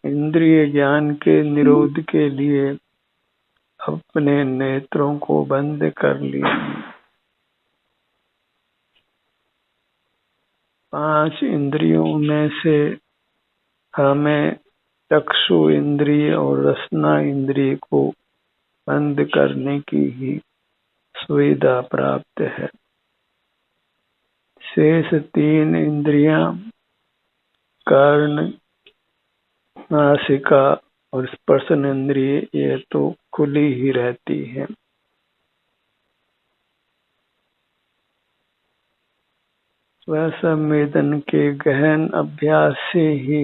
इंद्रिय ज्ञान के निरोध के लिए अपने नेत्रों को बंद कर लिया। 5 इंद्रियों में से हमें चक्षु इंद्रिय और रसना इंद्रिय को बंद करने की ही सुविधा प्राप्त है। शेष 3 इंद्रियां कर्ण, नासिका और स्पर्शन इंद्रिय ये तो खुली ही रहती है। स्वसंवेदन के गहन अभ्यास से ही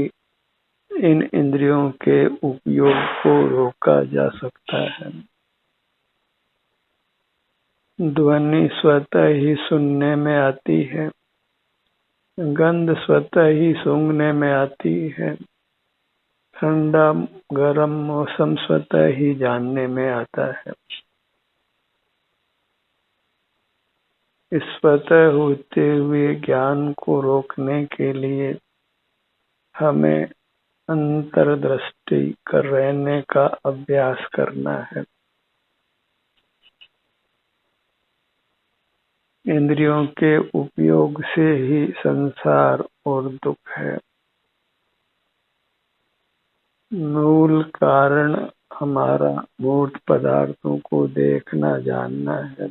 इन इंद्रियों के उपयोग को रोका जा सकता है। ध्वनि स्वतः ही सुनने में आती है, गंध स्वतः ही सूंघने में आती है, ठंडा गर्म मौसम स्वतः ही जानने में आता है। इस स्वतः होते हुए ज्ञान को रोकने के लिए हमें अंतर्दृष्टि कर रहने का अभ्यास करना है। इंद्रियों के उपयोग से ही संसार और दुख है। मूल कारण हमारा मूर्त पदार्थों को देखना जानना है,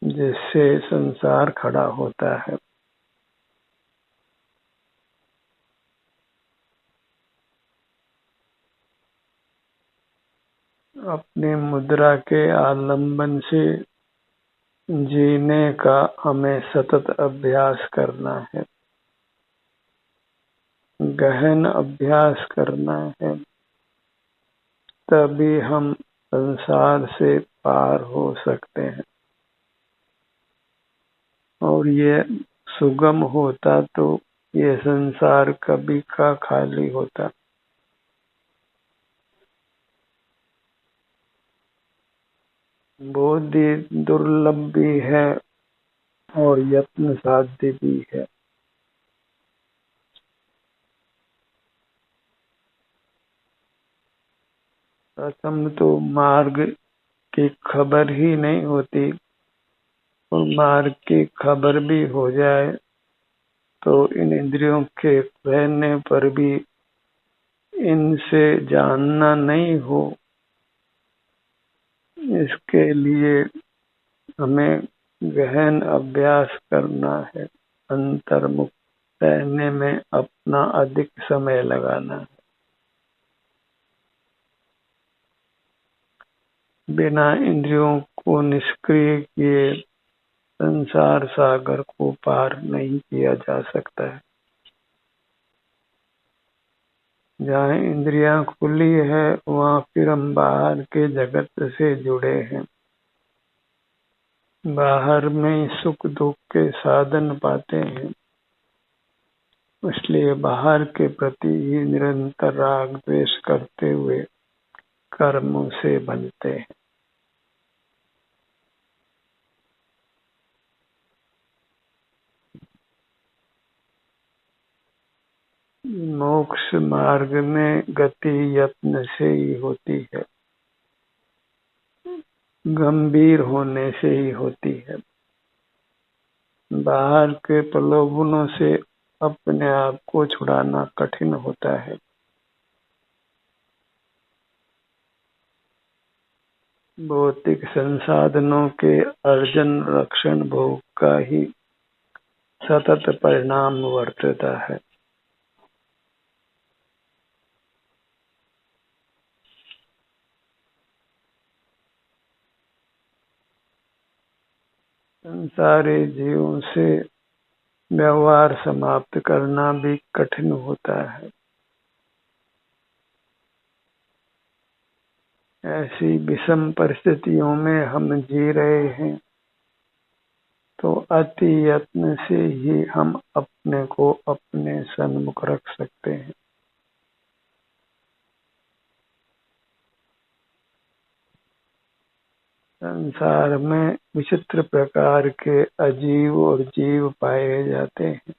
जिससे संसार खड़ा होता है। अपने मुद्रा के आलंबन से जीने का हमें सतत अभ्यास करना है, गहन अभ्यास करना है, तभी हम संसार से पार हो सकते हैं। और ये सुगम होता तो ये संसार कभी का खाली होता। बोधि दुर्लभ भी है और यत्न साध्य भी है। प्रथम तो मार्ग की खबर ही नहीं होती, और मार्ग की खबर भी हो जाए तो इन इंद्रियों के रहने पर भी इनसे जानना नहीं हो। इसके लिए हमें गहन अभ्यास करना है, अंतर्मुख रहने में अपना अधिक समय लगाना है। बिना इंद्रियों को निष्क्रिय किए संसार सागर को पार नहीं किया जा सकता है। जहाँ इंद्रियां खुली है वहाँ फिर हम बाहर के जगत से जुड़े हैं। बाहर में सुख दुख के साधन पाते हैं, इसलिए बाहर के प्रति ही निरंतर राग द्वेष करते हुए कर्मों से बनते हैं। मोक्ष मार्ग में गति यत्न से ही होती है, गंभीर होने से ही होती है। बाहर के प्रलोभनों से अपने आप को छुड़ाना कठिन होता है। भौतिक संसाधनों के अर्जन रक्षण भोग का ही सतत परिणाम वर्तता है। संसारी जीवों से व्यवहार समाप्त करना भी कठिन होता है। ऐसी विषम परिस्थितियों में हम जी रहे हैं, तो अति यत्न से ही हम अपने को अपने सन्मुख रख सकते हैं। संसार में विचित्र प्रकार के अजीव और जीव पाए जाते हैं।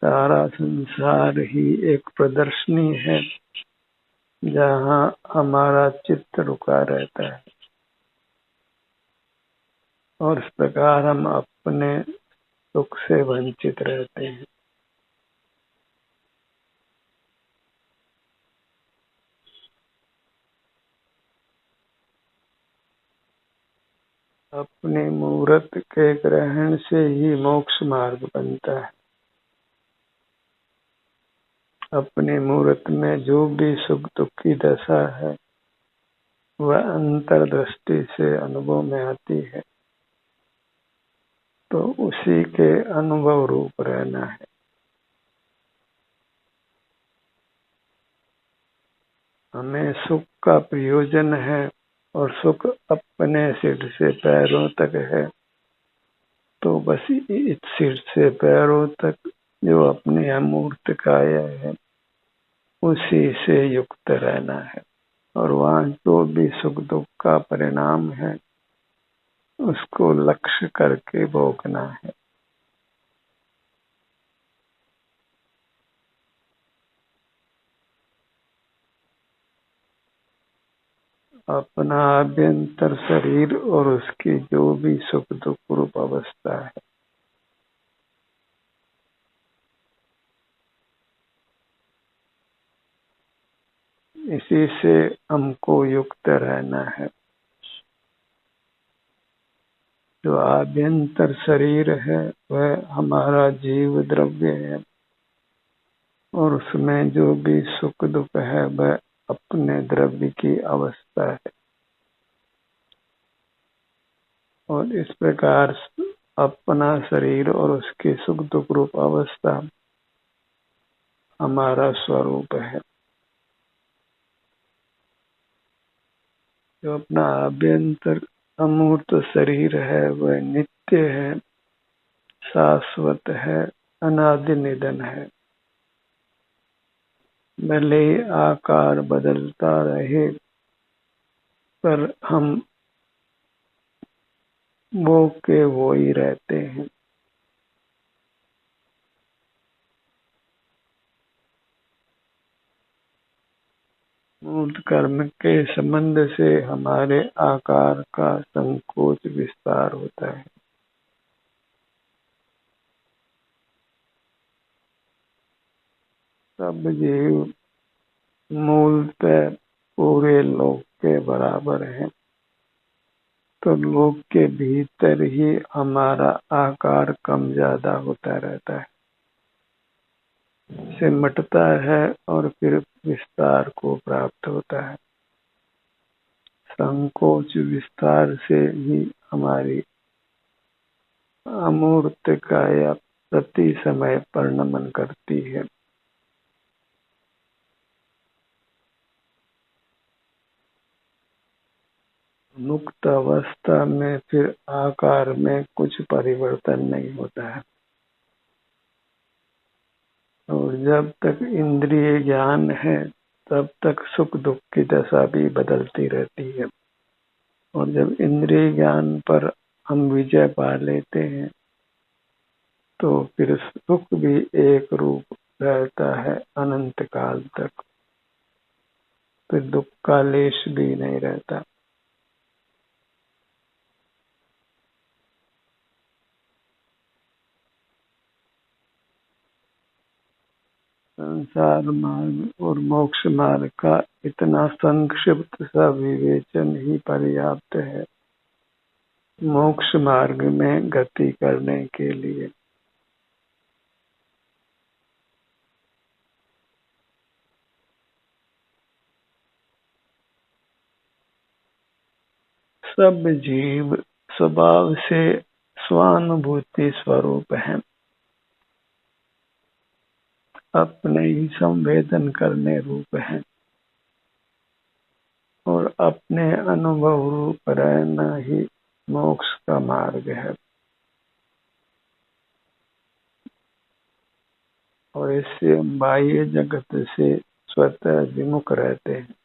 सारा संसार ही एक प्रदर्शनी है जहाँ हमारा चित्त रुका रहता है और इस प्रकार हम अपने सुख से वंचित रहते हैं। अपने मूर्त के ग्रहण से ही मोक्ष मार्ग बनता है। अपने मूर्त में जो भी सुख दुख की दशा है वह अंतर्दृष्टि से अनुभव में आती है, तो उसी के अनुभव रूप रहना है। हमें सुख का प्रयोजन है और सुख अपने सिर से पैरों तक है, तो बस इस सिर से पैरों तक जो अपनी अमूर्त काया है उसी से युक्त रहना है और वहाँ जो भी सुख दुख का परिणाम है उसको लक्ष्य करके भोगना है। अपना आभ्यंतर शरीर और उसकी जो भी सुख दुख रूप अवस्था है इसी से हमको युक्त रहना है। जो आभ्यंतर शरीर है वह हमारा जीव द्रव्य है और उसमें जो भी सुख दुख है वह अपने द्रव्य की अवस्था है और इस प्रकार अपना शरीर और उसकी सुख दुख रूप अवस्था हमारा स्वरूप है। जो अपना आभ्यंतर अमूर्त शरीर है वह नित्य है, शाश्वत है, अनादि निधन है। भले आकार बदलता रहे पर हम वो के वो ही रहते हैं। मूल कर्म के संबंध से हमारे आकार का संकोच विस्तार होता है। सब जीव मूलतः पूरे लोक के बराबर है, तो लोक के भीतर ही हमारा आकार कम ज्यादा होता रहता है, सिमटता है और फिर विस्तार को प्राप्त होता है। संकोच विस्तार से ही हमारी अमूर्त काया प्रति समय परिणमन करती है। मुक्त अवस्था में फिर आकार में कुछ परिवर्तन नहीं होता है और जब तक इंद्रिय ज्ञान है तब तक सुख दुख की दशा भी बदलती रहती है और जब इंद्रिय ज्ञान पर हम विजय पा लेते हैं तो फिर सुख भी एक रूप रहता है अनंत काल तक, फिर दुख का लेश भी नहीं रहता। संसार मार्ग और मोक्ष मार्ग का इतना संक्षिप्त सा विवेचन ही पर्याप्त है मोक्ष मार्ग में गति करने के लिए। सब जीव स्वभाव से स्वानुभूति स्वरूप हैं, अपने ही संवेदन करने रूप हैं और अपने अनुभव रूप रहना ही मोक्ष का मार्ग है और इससे बाह्य जगत से स्वतः विमुख रहते हैं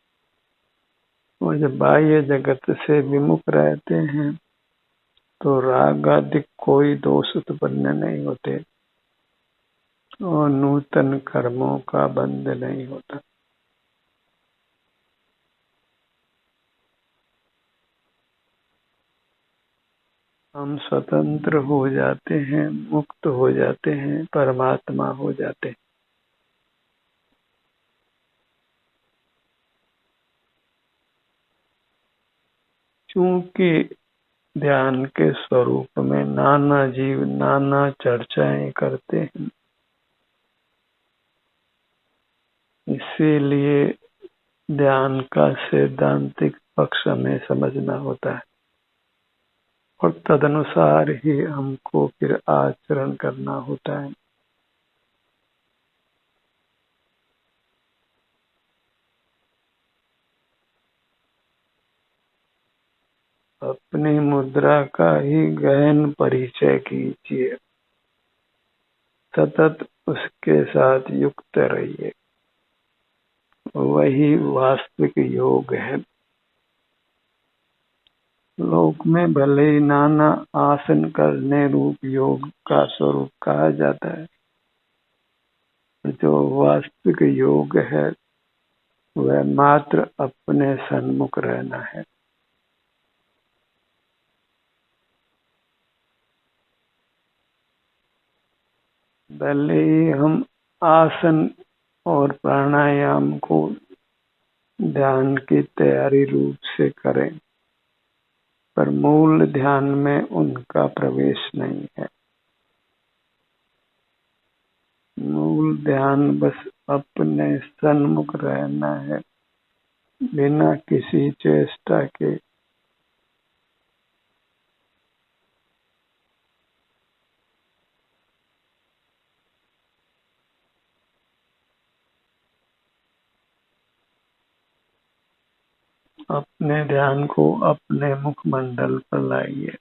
और जब बाह्य जगत से विमुख रहते हैं तो राग आदि कोई दोष उत्पन्न नहीं होते और नूतन कर्मों का बंध नहीं होता। हम स्वतंत्र हो जाते हैं, मुक्त हो जाते हैं, परमात्मा हो जाते हैं। क्योंकि ध्यान के स्वरूप में नाना जीव नाना चर्चाएं करते हैं, इसीलिए ध्यान का सैद्धांतिक पक्ष हमें समझना होता है और तदनुसार ही हमको फिर आचरण करना होता है। अपनी मुद्रा का ही गहन परिचय कीजिए, सतत उसके साथ युक्त रहिए, वही वास्तविक योग है। लोक में भले ही नाना आसन करने रूप योग का स्वरूप कहा जाता है, जो वास्तविक योग है वह मात्र अपने सन्मुख रहना है। भले ही हम आसन और प्राणायाम को ध्यान की तैयारी रूप से करें, पर मूल ध्यान में उनका प्रवेश नहीं है। मूल ध्यान बस अपने सन्मुख रहना है, बिना किसी चेष्टा के। अपने ध्यान को अपने मुखमंडल पर लाइए।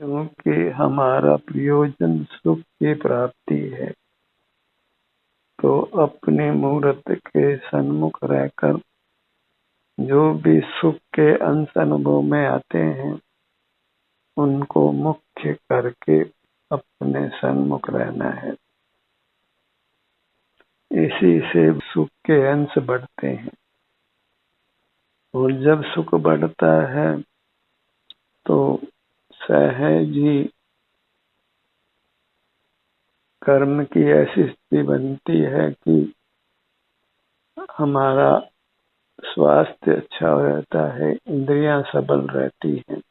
क्योंकि हमारा प्रयोजन सुख की प्राप्ति है, तो अपने मूर्त के सन्मुख रहकर जो भी सुख के अंश अनुभव में आते हैं, उनको मुख्य करके अपने सन्मुख रहना है। इसी से सुख के अंश बढ़ते हैं और जब सुख बढ़ता है तो सहज ही कर्म की ऐसी स्थिति बनती है कि हमारा स्वास्थ्य अच्छा रहता है, इंद्रियां सबल रहती हैं।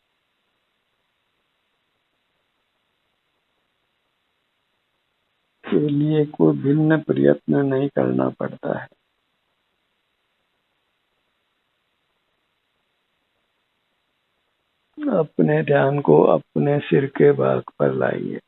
के लिए कोई भिन्न प्रयत्न नहीं करना पड़ता है। अपने ध्यान को अपने सिर के भाग पर लाइए।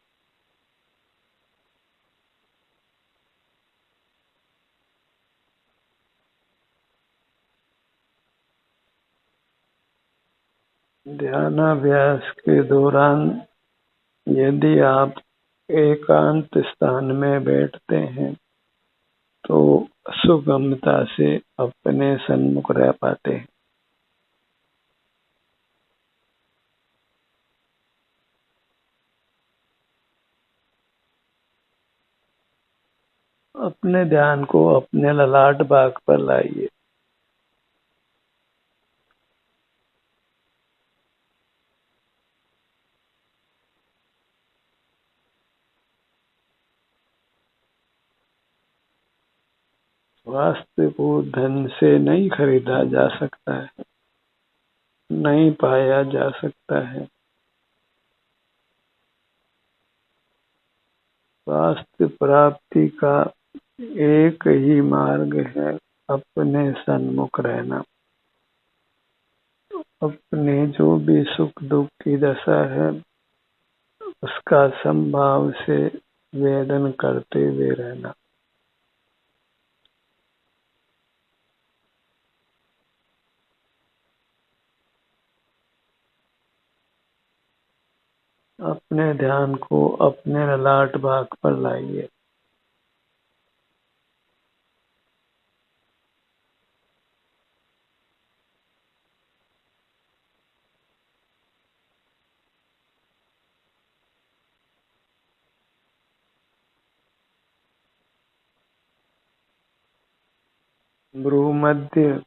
ध्यानाभ्यास के दौरान यदि आप एकांत स्थान में बैठते हैं तो सुगमता से अपने सन्मुख रह पाते हैं। अपने ध्यान को अपने ललाट भाग पर लाइए। स्वास्थ्य को धन से नहीं खरीदा जा सकता है, नहीं पाया जा सकता है। स्वास्थ्य प्राप्ति का एक ही मार्ग है, अपने सन्मुख रहना। अपने जो भी सुख दुख की दशा है उसका संभाव से वेदन करते हुए रहना। अपने ध्यान को अपने ललाट भाग पर लाइए। भ्रूमध्य,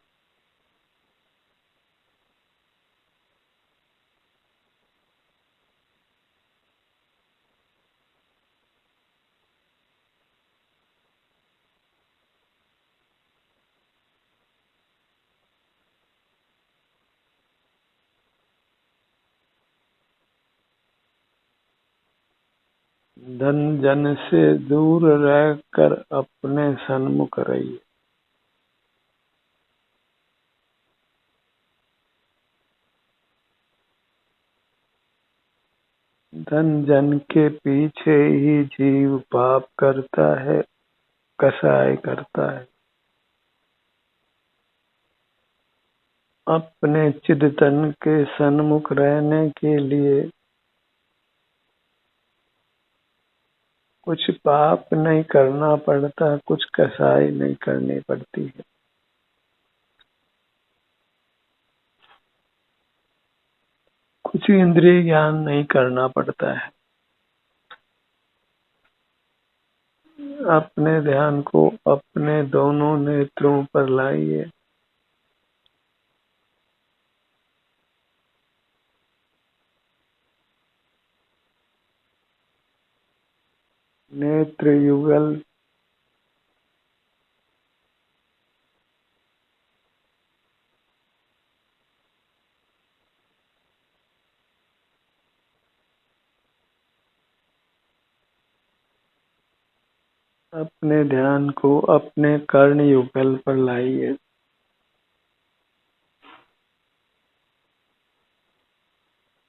धन जन से दूर रहकर अपने सन्मुख रहिए। धन जन के पीछे ही जीव पाप करता है, कसाय करता है। अपने चिदतन के सन्मुख रहने के लिए कुछ पाप नहीं करना पड़ता, कुछ कसाई नहीं करनी पड़ती है। कुछ इंद्रिय ज्ञान नहीं करना पड़ता है। अपने ध्यान को अपने दोनों नेत्रों पर लाइए। नेत्र युगल, अपने ध्यान को अपने कर्ण युगल पर लाइए।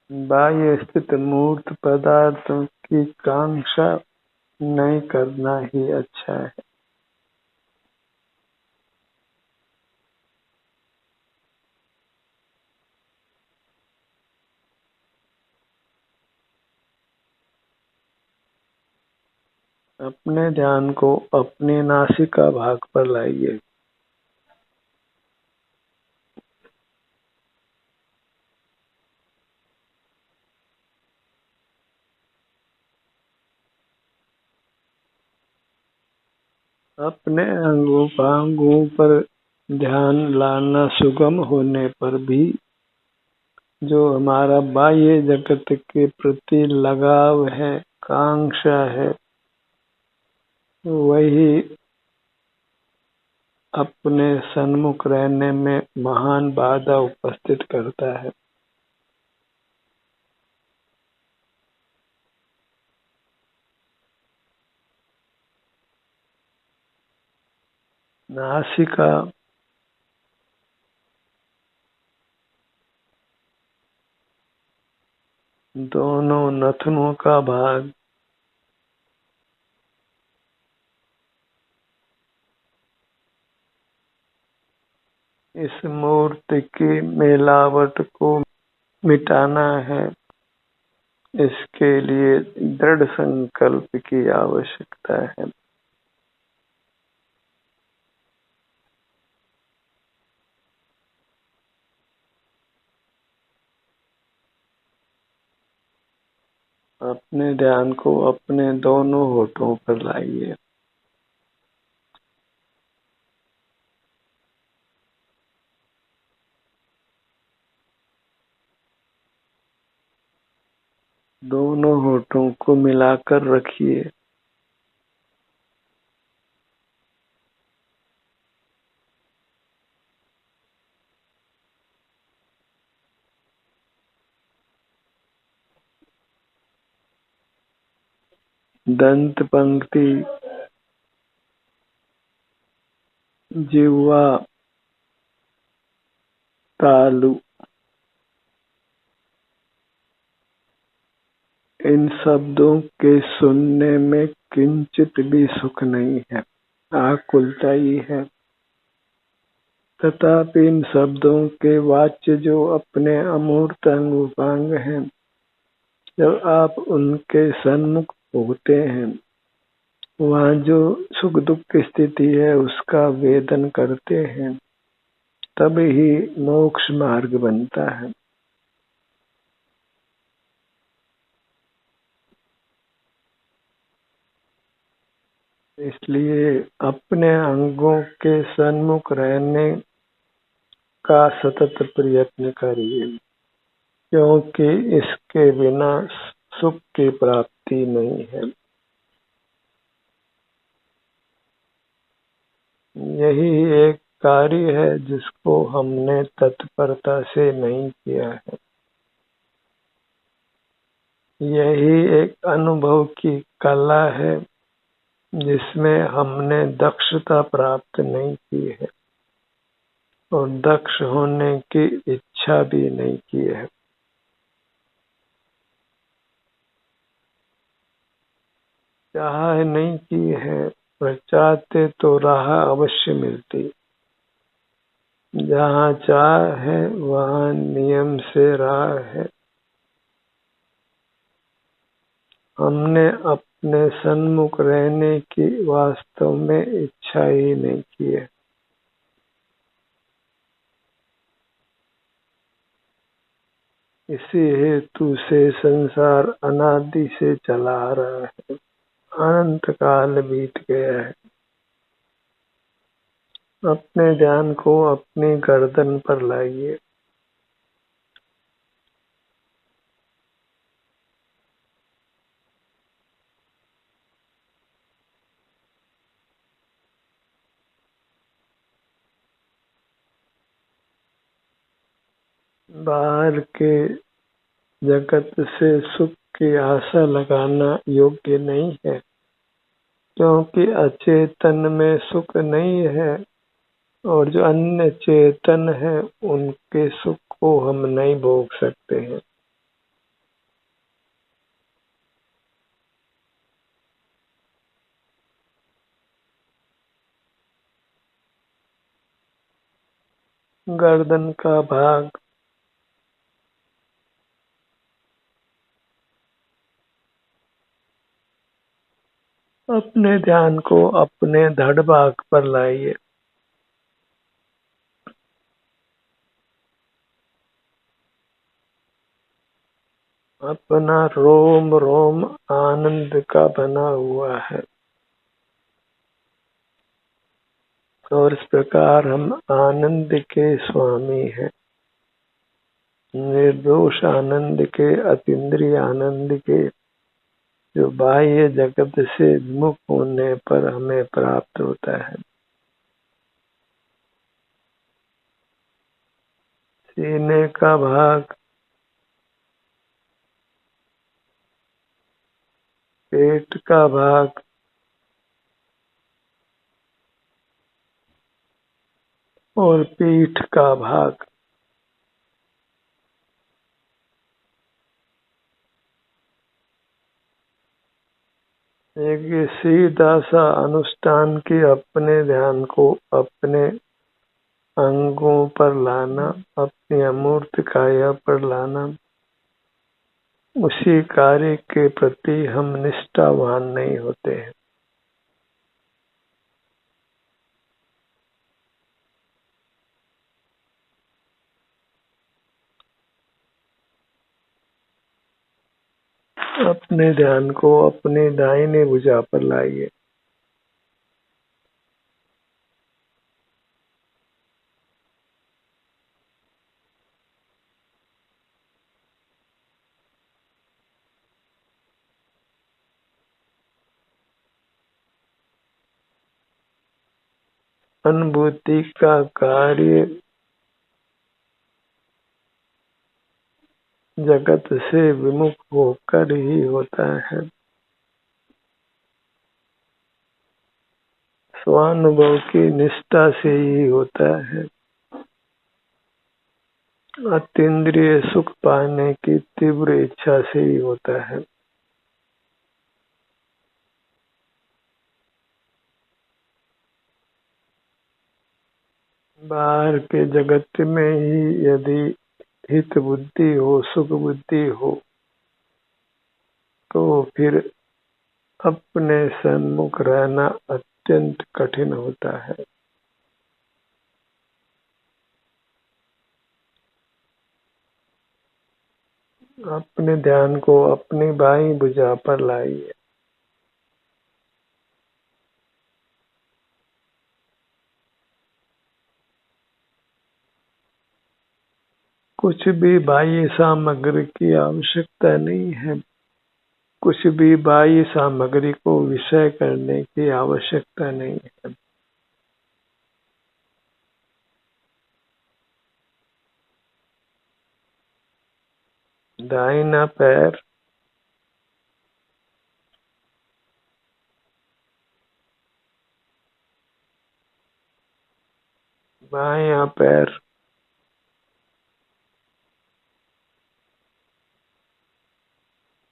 बाह्य स्थित मूर्त पदार्थों की कांक्षा नहीं करना ही अच्छा है। अपने ध्यान को अपने नासिका भाग पर लाइए। अपने अंगों पर ध्यान लाना सुगम होने पर भी जो हमारा बाह्य जगत के प्रति लगाव है, कांक्षा है, वही अपने सन्मुख रहने में महान बाधा उपस्थित करता है। नासिका, दोनों नथनों का भाग, इस मूर्ति की मिलावट को मिटाना है। इसके लिए दृढ़ संकल्प की आवश्यकता है। अपने ध्यान को अपने दोनों होठों पर लाइए। दोनों होठों को मिलाकर रखिए। दंत पंक्ति, जिह्वा, तालु, इन शब्दों के सुनने में किंचित भी सुख नहीं है, आकुलता ही है। तथापि इन शब्दों के वाच्य जो अपने अमूर्त अंग उपांग हैं, जब आप उनके सन्मुख होते हैं, वहाँ जो सुख दुख की स्थिति है उसका वेदन करते हैं, तब ही मोक्ष मार्ग बनता है। इसलिए अपने अंगों के सन्मुख रहने का सतत प्रयत्न करिए, क्योंकि इसके बिना सुख की प्राप्ति नहीं है। यही एक कार्य है जिसको हमने तत्परता से नहीं किया है। यही एक अनुभव की कला है जिसमें हमने दक्षता प्राप्त नहीं की है और दक्ष होने की इच्छा भी नहीं की है। चाह नहीं की है, पर चाहते तो राह अवश्य मिलती। जहाँ चाह है वहाँ नियम से राह है। हमने अपने सन्मुख रहने की वास्तव में इच्छा ही नहीं की है। इसी हेतु से संसार अनादि से चला आ रहा है। अनंत काल बीत गया है। अपने ध्यान को अपनी गर्दन पर लाइए। बाहर के जगत से सुख की आशा लगाना योग्य नहीं है, क्योंकि अचेतन में सुख नहीं है और जो अन्य चेतन है उनके सुख को हम नहीं भोग सकते हैं। गर्दन का भाग अपने ध्यान को अपने धड़ भाग पर लाइए। अपना रोम रोम आनंद का बना हुआ है और इस प्रकार हम आनंद के स्वामी हैं। निर्दोष आनंद के, अतीन्द्रिय आनंद के, जो बाह्य जगत से विमुख होने पर हमें प्राप्त होता है। सीने का भाग, पेट का भाग, और पीठ का भाग एक सीधा सा अनुष्ठान की अपने ध्यान को अपने अंगों पर लाना, अपनी अमूर्त काया पर लाना। उसी कार्य के प्रति हम निष्ठावान नहीं होते हैं। अपने ध्यान को अपने दाहिने भुजा पर लाइए। अनुभूति का कार्य जगत से विमुख होकर ही होता है। स्वानुभव की निष्ठा से ही होता है। अतीन्द्रिय सुख पाने की तीव्र इच्छा से ही होता है। बाहर के जगत में ही यदि हित बुद्धि हो, सुख बुद्धि हो, तो फिर अपने सन्मुख रहना अत्यंत कठिन होता है। अपने ध्यान को अपनी बाईं भुजा पर लाइए। कुछ भी बाह्य सामग्री की आवश्यकता नहीं है। कुछ भी बाह्य सामग्री को विषय करने की आवश्यकता नहीं है। दाहिना पैर, बायां पैर,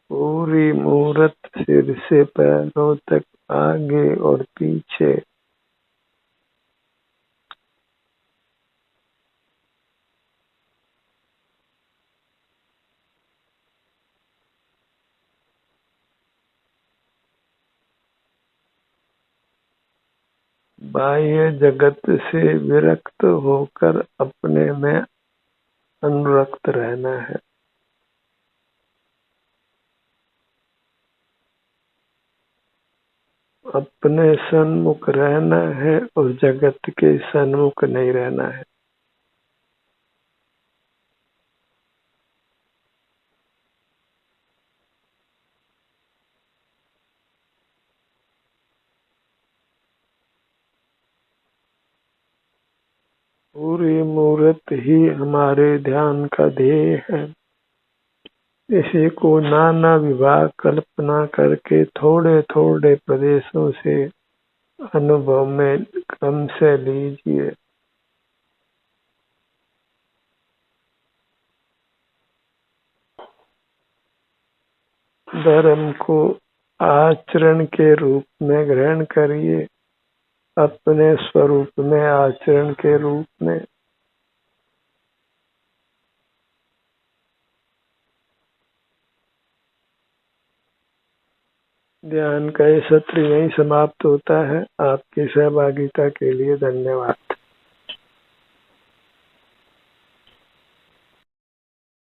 पूरी मूर्त सिर से पैरों तक, आगे और पीछे। बाह्य जगत से विरक्त होकर अपने में अनुरक्त रहना है। अपने सन्मुख रहना है और जगत के सन्मुख नहीं रहना है। पूरी मूर्त ही हमारे ध्यान का ध्येय है। इसी को नाना विभाग कल्पना करके थोड़े थोड़े प्रदेशों से अनुभव में क्रम से लीजिए। धर्म को आचरण के रूप में ग्रहण करिए, अपने स्वरूप में आचरण के रूप में। ध्यान का ये सत्र यहीं समाप्त होता है। आपकी सहभागिता के लिए धन्यवाद।